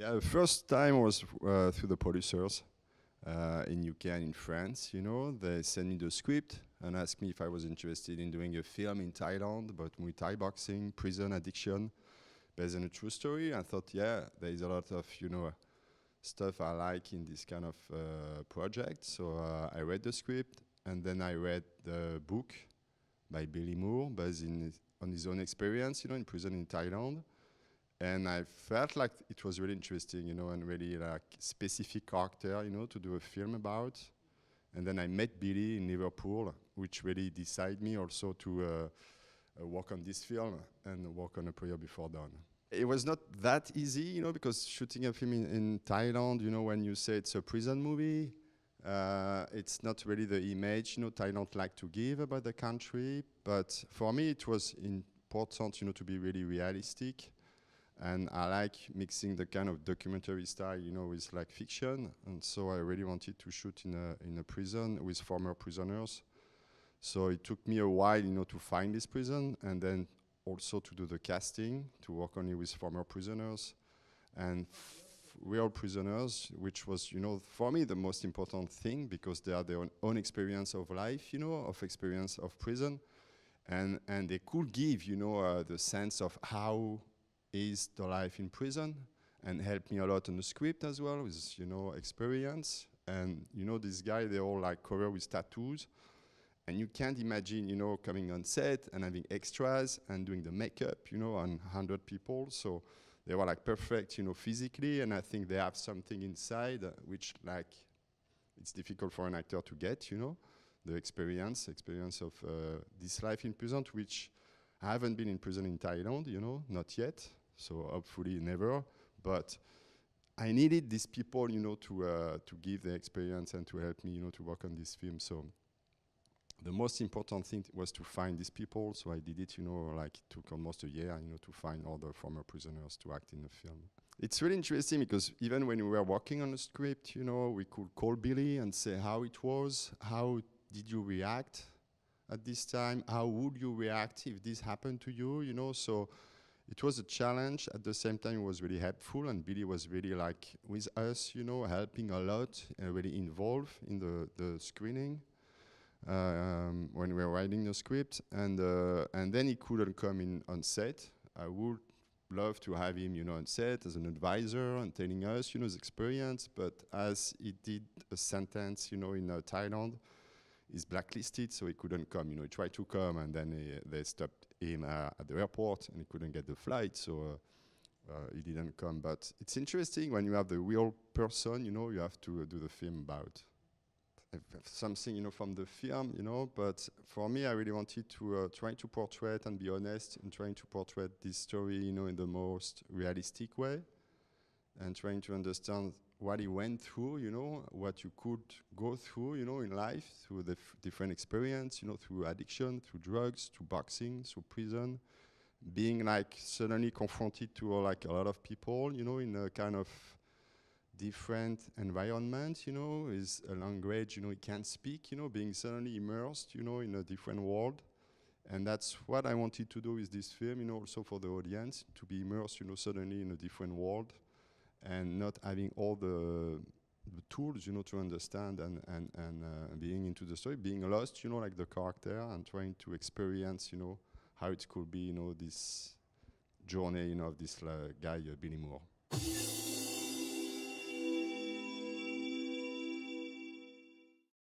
Yeah, the first time was through the producers in UK and in France. You know, they sent me the script and asked me if I was interested in doing a film in Thailand about Muay Thai boxing, prison addiction, based on a true story. I thought, yeah, there is a lot of stuff I like in this kind of project. So I read the script and then I read the book by Billy Moore, based on his own experience, in prison in Thailand. And I felt like it was really interesting, and really like specific character, to do a film about. And then I met Billy in Liverpool, which really decided me also to work on this film and work on A Prayer Before Dawn. It was not that easy, because shooting a film in Thailand, when you say it's a prison movie, it's not really the image, Thailand like to give about the country. But for me, it was important, to be really realistic. And I like mixing the kind of documentary style, with like fiction. And so I really wanted to shoot in a prison with former prisoners. So it took me a while, to find this prison, and then also to do the casting, to work only with former prisoners and real prisoners, which was, for me the most important thing, because they are their own experience of life, of experience of prison. And they could give, the sense of how is the life in prison, and helped me a lot on the script as well, with experience. And this guy, they're all like covered with tattoos, and you can't imagine coming on set and having extras and doing the makeup on 100 people. So they were like perfect physically, and I think they have something inside which like it's difficult for an actor to get, the experience of this life in prison, which I haven't been in prison in Thailand, not yet. So hopefully never, but I needed these people, to give the experience and to help me, to work on this film. So the most important thing was to find these people. So I did it, like it took almost a year, to find all the former prisoners to act in the film. It's really interesting because even when we were working on the script, we could call Billy and say how it was, how did you react at this time, how would you react if this happened to you, so it was a challenge. At the same time, it was really helpful, and Billy was really like with us, helping a lot, really involved in the screening when we were writing the script. And then he couldn't come in on set. I would love to have him, on set as an advisor and telling us, his experience. But as he did a sentence, in Thailand, he's blacklisted, so he couldn't come. He tried to come, and then they stopped him at the airport, and he couldn't get the flight, so he didn't come. But it's interesting when you have the real person, you have to do the film about something, from the film, But for me, I really wanted to try to portray and be honest in trying to portray this story, in the most realistic way, and trying to understand what he went through, what you could go through, in life, through the different experience, through addiction, through drugs, through boxing, through prison, being like suddenly confronted to like a lot of people, in a kind of different environment, with a language, he can't speak, being suddenly immersed, in a different world. And that's what I wanted to do with this film, also for the audience, to be immersed, suddenly in a different world, and not having all the tools, to understand and being into the story, being lost, like the character, and trying to experience, how it could be, this journey, of this guy, Billy Moore.